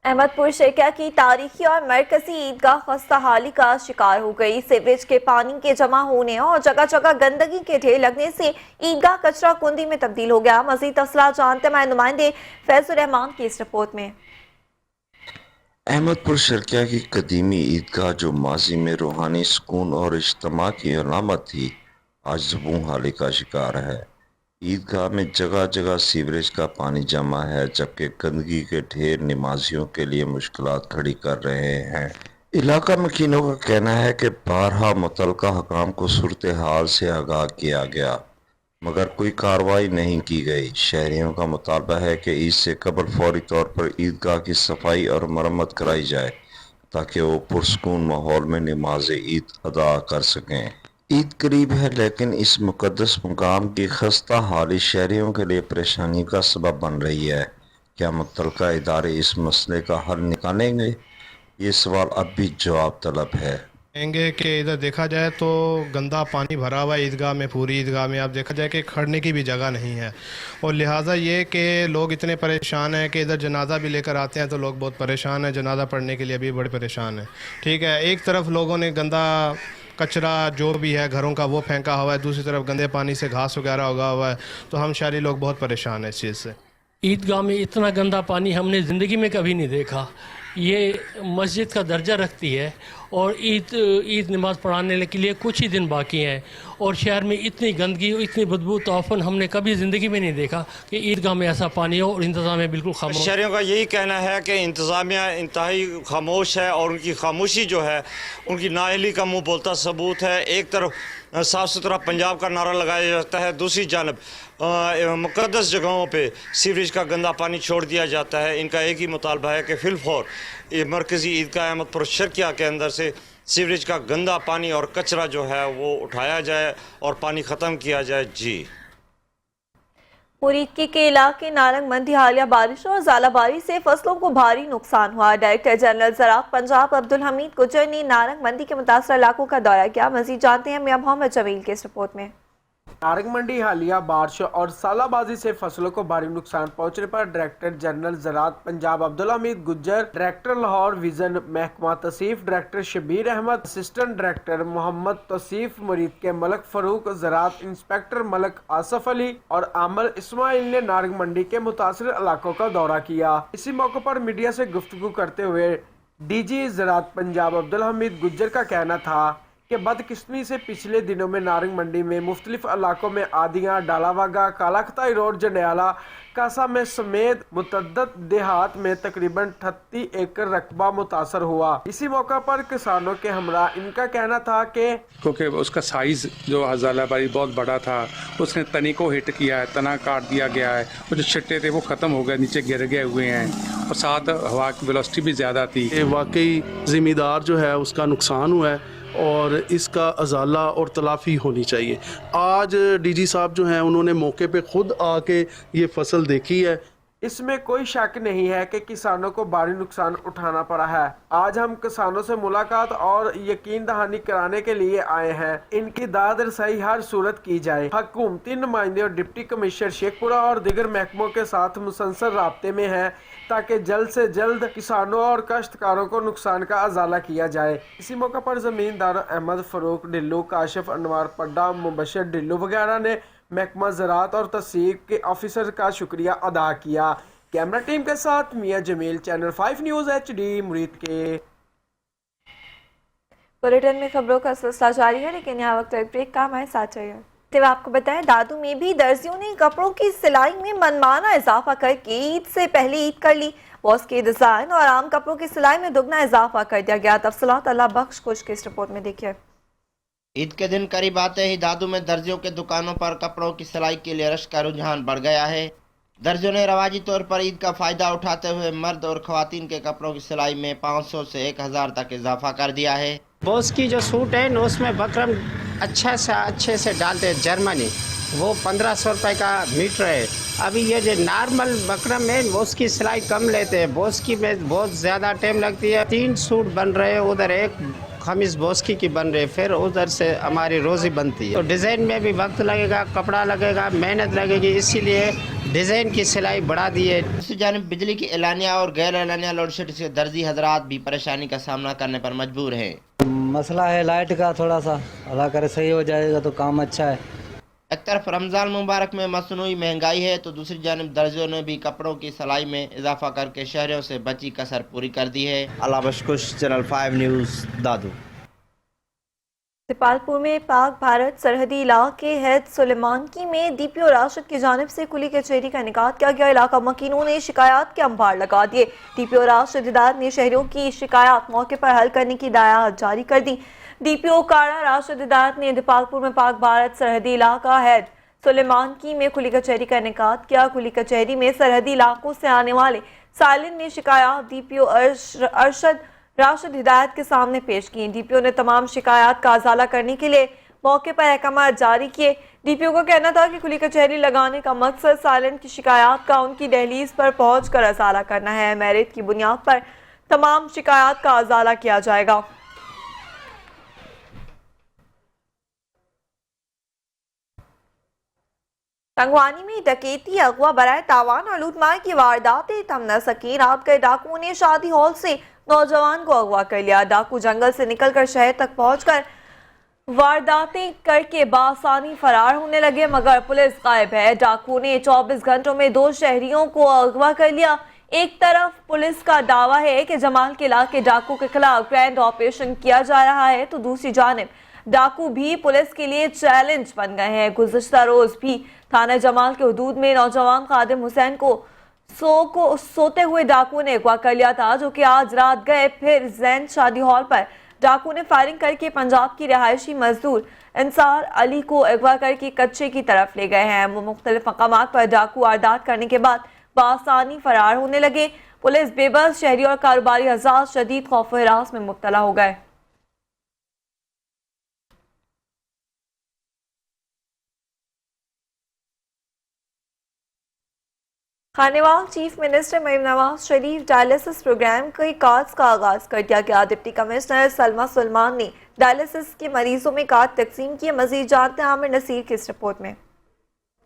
[SPEAKER 1] Ahmadpur شیخا کی تاریخی اور مرکزی عیدگاہ خستہ حالی کا شکار ہو گئی۔ سیوریج کے پانی کے جمع ہونے اور جگہ جگہ گندگی کے ڈھیر لگنے سے عیدگاہ کچرا کندی میں تبدیل ہو گیا۔ مزید تفصیلات جانتے ہیں ہمارے نمائندے فیض الرحمان کی اس رپورٹ میں۔
[SPEAKER 2] अहमदपुर शर्किया की कदीमी ईदगाह जो माजी में रूहानी सुकून और इज्तिमा की अलामत थी, आज ज़बूं हाली का शिकार है। ईदगाह में जगह जगह सीवरेज का पानी जमा है, जबकि गंदगी के ढेर नमाजियों के लिए मुश्किलात खड़ी कर रहे हैं। इलाका मकीनों का कहना है कि बारहा मुतलका हकाम को सूरत हाल से आगाह किया गया, मगर कोई कार्रवाई नहीं की गई। शहरियों का मुतालबा है कि ईद से कबल फौरी तौर पर ईदगाह की सफाई और मरम्मत कराई जाए, ताकि वो पुरसकून माहौल में नमाज ईद अदा कर सकें। ईद करीब है, लेकिन इस मुकद्दस मुकाम की खस्ता हाली शहरियों के लिए परेशानी का सबब बन रही है। क्या मुतलका इदारे इस मसले का हल निकालेंगे? ये सवाल अब भी जवाब तलब है।
[SPEAKER 3] कहेंगे कि इधर देखा जाए तो गंदा पानी भरा हुआ है ईदगाह में, पूरी ईदगाह में आप देखा जाए कि खड़ने की भी जगह नहीं है, और लिहाजा ये कि लोग इतने परेशान हैं कि इधर जनाजा भी लेकर आते हैं तो लोग बहुत परेशान हैं, जनाजा पढ़ने के लिए भी बड़े परेशान हैं। ठीक है, एक तरफ लोगों ने गंदा कचरा जो भी है घरों का वो फेंका हुआ है, दूसरी तरफ गंदे पानी से घास वगैरह उगा हुआ है, तो हम शहरी लोग बहुत परेशान हैं इस चीज़ से।
[SPEAKER 4] ईदगाह में इतना गंदा पानी हमने ज़िंदगी में कभी नहीं देखा। ये मस्जिद का दर्जा रखती है और ईद नमाज़ पढ़ाने के लिए कुछ ही दिन बाकी हैं, और शहर में इतनी गंदगी इतनी बदबू तोफ़न हमने कभी ज़िंदगी में नहीं देखा कि ईदगाह में ऐसा पानी हो और इंतज़ामिया बिल्कुल खामोश।
[SPEAKER 5] शहरियों का यही कहना है कि इंतज़ामिया इंतहाई खामोश है, और उनकी खामोशी जो है उनकी नाअहली का मुँह बोलता सबूत है। एक तरफ साफ़ सुथरा पंजाब का नारा लगाया जाता है, दूसरी जानब मुक़द्दस जगहों पे सीवरेज का गंदा पानी छोड़ दिया जाता है। इनका एक ही मुतालबा है कि फिलफौर मरकज़ी ईदगाह अहमदपुर शर्किया के अंदर से सीवरेज का गंदा पानी और कचरा जो है वो उठाया जाए और पानी ख़त्म किया जाए। जी।
[SPEAKER 1] मुरीदकी के इलाके नारंग मंडी हालिया बारिश और ज़ालाबारी से फसलों को भारी नुकसान हुआ। डायरेक्टर जनरल ज़राअत पंजाब अब्दुल हमीद गुज्जर ने नारंग मंडी के मुतासर इलाकों का दौरा किया। मज़ीद जानते हैं मियां मोहम्मद जमील के इस रिपोर्ट में।
[SPEAKER 8] नारंग मंडी हालिया बारिश और सालाबाजी से फसलों को भारी नुकसान पहुंचने पर डायरेक्टर जनरल ज़राअत पंजाब अब्दुल हमीद गुज्जर, डायरेक्टर लाहौर विजन महकमा तसीफ director Shabbir Ahmed, assistant director Mohammad Tauseef, Muridke Malik Farooq, ज़राअत इंस्पेक्टर मलक आसफ अली और आमल इस्माइल ने नारंग मंडी के मुतासर इलाकों का दौरा किया। इसी मौके पर मीडिया से गुफ्तगू करते हुए डीजी ज़राअत पंजाब अब्दुल हमीद गुज्जर का कहना था कि बदकिस्मती से पिछले दिनों में नारंग मंडी में मुख्तलिफ इलाकों में आदियाँ, डालावागा, कालाखताई रोड, जंडियाला, कासा में समेत मुतअद्दिद देहात में तकरीबन 38 एकड़ रकबा मुतासर हुआ। इसी मौका पर किसानों के हमरा इनका कहना था कि
[SPEAKER 9] क्योंकि उसका साइज़ जो ज़ालाबारी बहुत बड़ा था, उसने तने को हिट किया है, तना काट दिया गया है, वो जो छिट्टे थे वो ख़त्म हो गए, नीचे गिर गए हुए हैं, और साथ हवा की वेलोसिटी भी ज़्यादा थी।
[SPEAKER 27] वाकई ज़िम्मेदार जो है उसका नुकसान हुआ है और इसका अजाला और तलाफ़ी होनी चाहिए। आज डीजी साहब जो हैं उन्होंने मौके पे खुद आके ये फसल देखी है।
[SPEAKER 8] इसमें कोई शक नहीं है कि किसानों को भारी नुकसान उठाना पड़ा है। आज हम किसानों से मुलाकात और यकीन दहानी कराने के लिए आए हैं। इनकी दाद रसाई हर सूरत की जाए। हुकूमती नुमाइंदे और डिप्टी कमिश्नर शेखपुरा और दीगर महकमों के साथ मुसलसल राब्ते में है ताकि जल्द से जल्द किसानों और काश्तकारों को नुकसान का अजाला किया जाए। इसी मौके पर जमींदार अहमद फरूक डिल्लू, काशिफ अनवार पड्डा, मुबशर डिल्लू वगैरह ने महकमा ज़राअत और तहसील के ऑफिसर का शुक्रिया अदा किया। कैमरा टीम के साथ मियां जमील, चैनल 5 न्यूज़ HD मुरीद के।
[SPEAKER 1] बुलेटिन में खबरों का सिलसिला जारी है, लेकिन यहाँ वक्त एक ब्रेक का हमारे साथ चाहिए। आपको बताएं, दादू में भी दर्जियों ने कपड़ों की सिलाई में मनमाना इजाफा करके ईद से पहले ईद कर ली। बॉस के डिजाइन और आम कपड़ों की सिलाई में दुगना इजाफा कर दिया गया। तफसीलात अल्लाह बख्श कुछ की इस रिपोर्ट में देखिए।
[SPEAKER 28] ईद के दिन करीब आते ही दादू में दर्जियों के दुकानों पर कपड़ों की सिलाई के लिए रश का रुझान बढ़ गया है। दर्जियों ने रवाजी तौर पर ईद का फ़ायदा उठाते हुए मर्द और ख़वातीन के कपड़ों की सिलाई में 500 से 1000 तक इजाफा कर दिया है।
[SPEAKER 29] बॉस की जो सूट है उसमें बकरम अच्छे से डालते हैं जर्मनी, वो 1500 रुपये का मीटर है। अभी ये जो नॉर्मल बकरम है वो उसकी सिलाई कम लेते हैं, बॉस की में बहुत ज़्यादा टाइम लगती है। 3 सूट बन रहे हैं, उधर एक खमीस बॉस्की की बन रही है, फिर उधर से हमारी रोज़ी बनती है। तो डिज़ाइन में भी वक्त लगेगा, कपड़ा लगेगा, मेहनत लगेगी, इसीलिए डिज़ाइन की सिलाई बढ़ा दी है।
[SPEAKER 28] दूसरी जानिब बिजली की एलानिया और गैर एलानिया लोड शेडिंग से दर्जी हजरात भी परेशानी का सामना करने पर मजबूर हैं।
[SPEAKER 30] मसला है लाइट का, थोड़ा सा अल्लाह करे सही हो जाएगा तो काम अच्छा है।
[SPEAKER 28] एक तरफ रमज़ान मुबारक में मसनूई महंगाई है तो दूसरी जानब दर्जों ने भी कपड़ों की सिलाई में इजाफा करके शहरियों से बची कसर पूरी कर दी है।
[SPEAKER 6] अला बशकुश, चैनल 5 न्यूज़, दादू।
[SPEAKER 1] जपालपुर में पाक भारत सरहदी इलाके हैद सुलेमानकी में डीपीओ राशिद की जानिब से कुली कचहरी का इनेकाद किया गया। इलाका मकीनों ने शिकायत के अंबार लगा दिए। डीपीओ राशिद हिदायत ने शहरियों की शिकायत मौके पर हल करने की हिदायत जारी कर दी। डीपीओ काड़ा राशिद हिदायत ने जपालपुर में पाक भारत सरहदी इलाका हैद सुलेमानकी में खुली कचहरी का इनेकाद किया। खुली कचहरी में सरहदी इलाकों से आने वाले सालिन ने शिकायत डीपीओ अरशद राशिद हिदायत के सामने पेश की। डीपीओ ने तमाम शिकायत का अजाला करने के लिए मौके पर अहकाम जारी किए। डीपीओ का कहना था कि खुली कचहरी लगाने का मकसद सालिन की शिकायत का उनकी दहलीज पर पहुंच कर अजाला करना है। मेरिट की बुनियाद पर तमाम शिकायत का अजाला किया जाएगा। टंगवानी में डकैती, अगवा, बराए तावान और लूटमार की वारदातें थम न सकी। रात गए डाकुओं ने शादी हॉल से नौजवान को अगवा कर लिया। डाकू जंगल से निकलकर शहर तक पहुंचकर वारदातें करके बासानी फरार होने लगे, मगर पुलिस गायब है। डाकुओं ने 24 घंटों में 2 शहरियों को अगवा कर लिया। एक तरफ पुलिस का दावा है कि जमाल के इलाके डाकू के खिलाफ ग्रैंड ऑपरेशन किया जा रहा है, तो दूसरी जानिब डाकू भी पुलिस के लिए चैलेंज बन गए हैं। गुज़श्ता रोज भी थाना जमाल के हुदूद में नौजवान खादिम हुसैन को सोते हुए डाकू ने अगवा कर लिया था, जो कि आज रात गए फिर जैन शादी हॉल पर डाकू ने फायरिंग करके पंजाब की रिहायशी मजदूर इंसार अली को अगवा करके कच्चे की तरफ ले गए हैं। वो मुख्तलिफ मकामात पर डाकू वारदात करने के बाद बासानी फरार होने लगे। पुलिस बेबस, शहरी और कारोबारी हज़ार शदीद खौफ व हिरास में मुब्तला हो गए। Khanewal chief minister Maryam Nawaz Sharif dialysis programme के कार्ड्स का आगाज कर दिया गया। डिप्टी कमिश्नर सलमा सुलेमान ने डायलिसिस के मरीजों में कार्ड तकसीम किए। मजीद जानते हैं आमिर नसीर की इस रिपोर्ट में।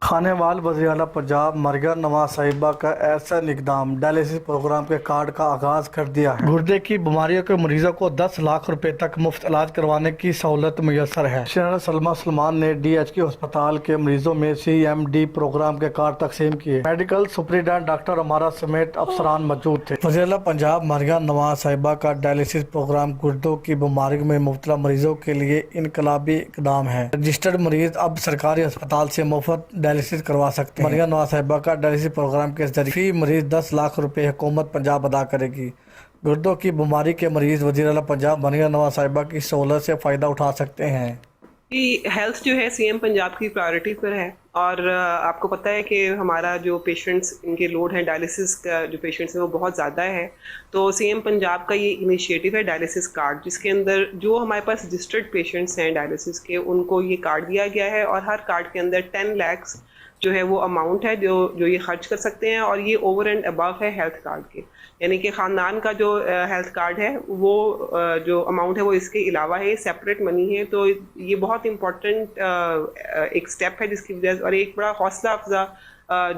[SPEAKER 7] खानेवाल वज़ीर आला पंजाब मरियम नवाज साहिबा का ऐसा इक़दाम डायलिसिस प्रोग्राम के कार्ड का आगाज कर दिया है। गुर्दे की बीमारियों के मरीजों को 10 लाख रुपए तक मुफ्त इलाज करवाने की सहूलत मुयसर है। शहर सलमा सलमान ने DHQ अस्पताल के मरीजों में CMD प्रोग्राम के कार्ड तकसीम किए। मेडिकल सुपरिटेंडेंट डॉक्टर अमारा समेत अफसरान मौजूद थे। वज़ीर आला पंजाब मरियम नवाज साहिबा का डायलिसिस प्रोग्राम गुर्दों की बीमारी में मुब्तला मरीजों के लिए इनकलाबी इक़दाम है। रजिस्टर्ड मरीज अब सरकारी अस्पताल से मुफ्त डायलिसिस करवा सकते हैं। मरियम नवाज साहिबा का डायलिसिस प्रोग्राम के जरिए फी मरीज 10 लाख रुपए हुकूमत पंजाब अदा करेगी। गुर्दों की बीमारी के मरीज वज़ीर आला पंजाब मरियम नवाज साहिबा की सहूलत से फ़ायदा उठा सकते हैं।
[SPEAKER 10] हेल्थ जो है CM पंजाब की प्रायोरिटी पर है और आपको पता है कि हमारा जो पेशेंट्स इनके लोड है डायलिसिस का जो पेशेंट्स हैं वो बहुत ज़्यादा है। तो CM पंजाब का ये इनिशिएटिव है डायलिसिस कार्ड, जिसके अंदर जो हमारे पास रजिस्टर्ड पेशेंट्स हैं डायलिसिस के उनको ये कार्ड दिया गया है और हर कार्ड के अंदर 10 लाख जो है वो अमाउंट है जो ये खर्च कर सकते हैं और ये ओवर एंड अबव है हेल्थ कार्ड के, यानी कि ख़ानदान का जो हेल्थ कार्ड है वो जो अमाउंट है वो इसके अलावा है, सेपरेट मनी है। तो ये बहुत इम्पोर्टेंट एक स्टेप है जिसकी वजह से और एक बड़ा हौसला अफजा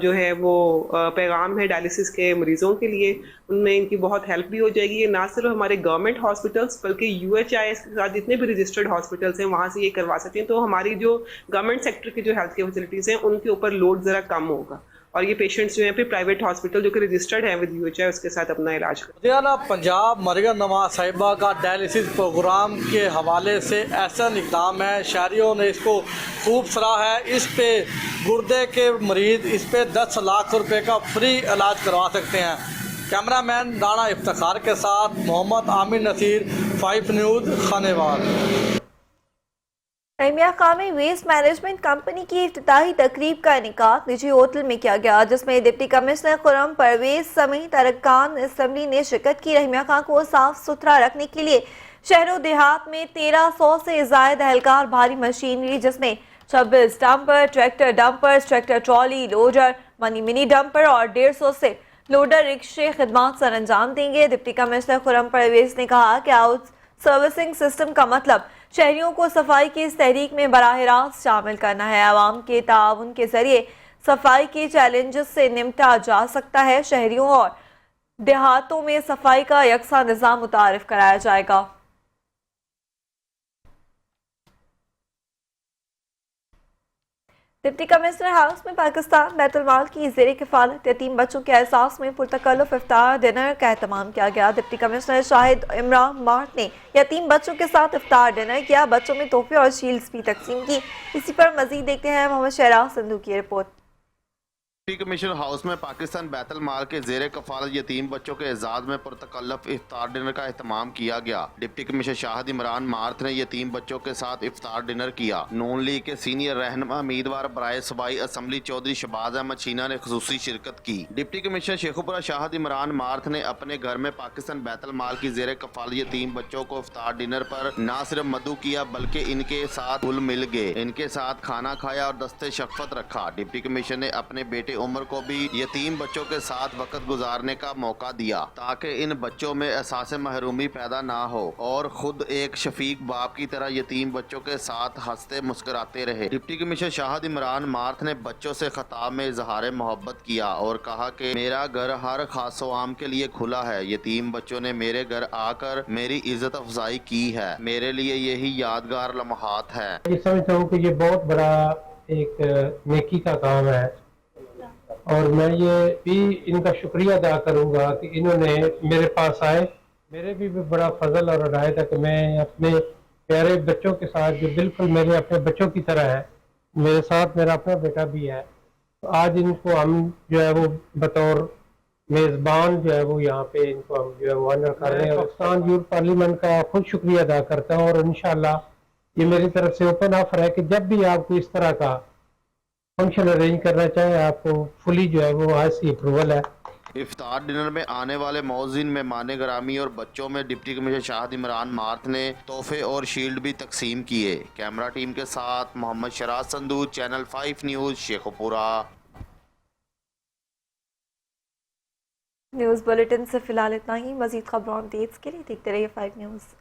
[SPEAKER 10] जो है वो पैगाम है डायलिसिस के मरीज़ों के लिए। उनमें इनकी बहुत हेल्प भी हो जाएगी। ये ना सिर्फ हमारे गवर्नमेंट हॉस्पिटल्स बल्कि UHIS के साथ जितने भी रजिस्टर्ड हॉस्पिटल्स हैं वहाँ से ये करवा सकते हैं। तो हमारी जो गवर्नमेंट सेक्टर की जो हेल्थ केयर फैसिलिटीज़ हैं उनके ऊपर लोड ज़रा कम होगा और ये पेशेंट्स जो हैं फिर प्राइवेट हॉस्पिटल जो कि रजिस्टर्ड हैं विद UHI उसके साथ अपना इलाज करते हैं।
[SPEAKER 7] वज़ीर आला पंजाब मरियम नवाज साहिबा का डायलिसिस प्रोग्राम के हवाले से ऐसा इक़दाम है, शहरियों ने इसको खूब सराहा है। इस पे गुर्दे के मरीज इस पे 10 लाख रुपए का फ्री इलाज करवा सकते हैं। कैमरामैन राणा इफ्तिखार के साथ मोहम्मद आमिर नसीर, 5 न्यूज़, खानेवाल।
[SPEAKER 1] रहीमिया खां में वेस्ट मैनेजमेंट कंपनी की इफ्तिताही तकरीब का इनेकाद निजी होटल में किया गया, जिसमें डिप्टी कमिश्नर खुर्रम परवेज समेत अरकान असम्बली ने शिरकत की। रहीमिया खां को साफ सुथरा रखने के लिए शहरों देहात में 1300 से ज़ायद एहलकार भारी मशीनरी जिसमें 26 dumper, tractor dumpers, tractor trolley, loader, mini dumper और 150 से लोडर रिक्शे खिदमत सर अंजाम देंगे। डिप्टी कमिश्नर खुर्रम परवेज ने कहा कि आउट सर्विसिंग सिस्टम का मतलब शहरियों को सफाई की इस तहरीक में बराह रास्त शामिल करना है। आवाम के ताउन के जरिए सफाई के चैलेंजेस से निपटा जा सकता है। शहरियों और देहातों में सफाई का यकसा निज़ाम मुतारिफ कराया जाएगा। डिप्टी कमिश्नर हाउस में पाकिस्तान बैतुल माल की ज़ेर किफ़ालत यतीम बच्चों के एहसास में पुरतकल्लुफ़ इफ्तार डिनर का एहतमाम किया गया। Deputy commissioner Shahid Imran mart ने यतीम बच्चों के साथ इफ्तार डिनर किया, बच्चों में तोहफे और शील्ड्स भी तकसीम की। इसी पर मजीद देखते हैं मोहम्मद शहराज संधू की रिपोर्ट।
[SPEAKER 11] डिप्टी कमिश्नर हाउस में पाकिस्तान बैतुल माल के ज़ेर कफालत यतीम बच्चों के एजाज में पुरतकल्लुफ़ इफ्तार डिनर का एहतमाम किया गया। Deputy commissioner Shahid Imran math ने यतीम बच्चों के साथ इफ्तार डिनर किया। नून लीग के सीनियर रहनुमा उम्मीदवार बराए सूबाई असम्बली चौधरी शहबाज अहमद शीना ने खुसूसी शिरकत की। Deputy commissioner Sheikhupura Shahid Imran math ने अपने घर में पाकिस्तान बैतुल माल की ज़ेर कफालत यतीम बच्चों को इफ्तार डिनर पर न सिर्फ मदू किया बल्कि इनके साथ घुल मिल गए, इनके साथ खाना खाया और दस्ते शफ़क़त रखा। डिप्टी कमिश्नर ने अपने बेटे उमर को भी यतीम बच्चों के साथ वक्त गुजारने का मौका दिया ताकि इन बच्चों में एहसास महरूमी पैदा ना हो और खुद एक शफीक बाप की तरह यतीम बच्चों के साथ हंसते मुस्कुराते रहे। Deputy commissioner Shahid Imran math ने बच्चों से खिताब में इजहार मोहब्बत किया और कहा कि मेरा घर हर खास व आम के लिए खुला है। यतीम बच्चों ने मेरे घर आकर मेरी इज्जत अफजाई की है, मेरे लिए यही यादगार लम्हात है।
[SPEAKER 12] मैं समझता हूँ कि ये बहुत बड़ा एक नेकी का काम है और मैं ये भी इनका शुक्रिया अदा करूँगा कि इन्होंने मेरे पास आए। मेरे भी बड़ा फजल और राय था कि मैं अपने प्यारे बच्चों के साथ जो बिल्कुल मेरे अपने बच्चों की तरह है, मेरे साथ मेरा अपना बेटा भी है, तो आज इनको हम जो है वो बतौर मेज़बान जो है वो यहाँ पे इनको हम जो है वो ऑनर कर रहे हैं। पाकिस्तान यूथ पार्लियामेंट का खुद शुक्रिया अदा करता हूँ और इंशाल्लाह ये मेरी तरफ से ओपन ऑफर है कि जब भी आपको इस तरह का फंक्शन अरेंज करना चाहे आपको फुली जो है वो आज से अप्रूवल है।
[SPEAKER 11] इफ्तार डिनर में आने वाले मौज़िन मेहमान ग्रामी और बच्चों में deputy commissioner Shahid Imran math ने तोहफे और शील्ड भी तकसीम किए। कैमरा टीम के साथ Mohammad Shahraz Sandhu, channel 5 news, Sheikhupura.
[SPEAKER 1] News bulletin से फिलहाल इतना ही। मजीद खबरों अपडेट्स के लिए देखते रहिए 5 न्यूज़।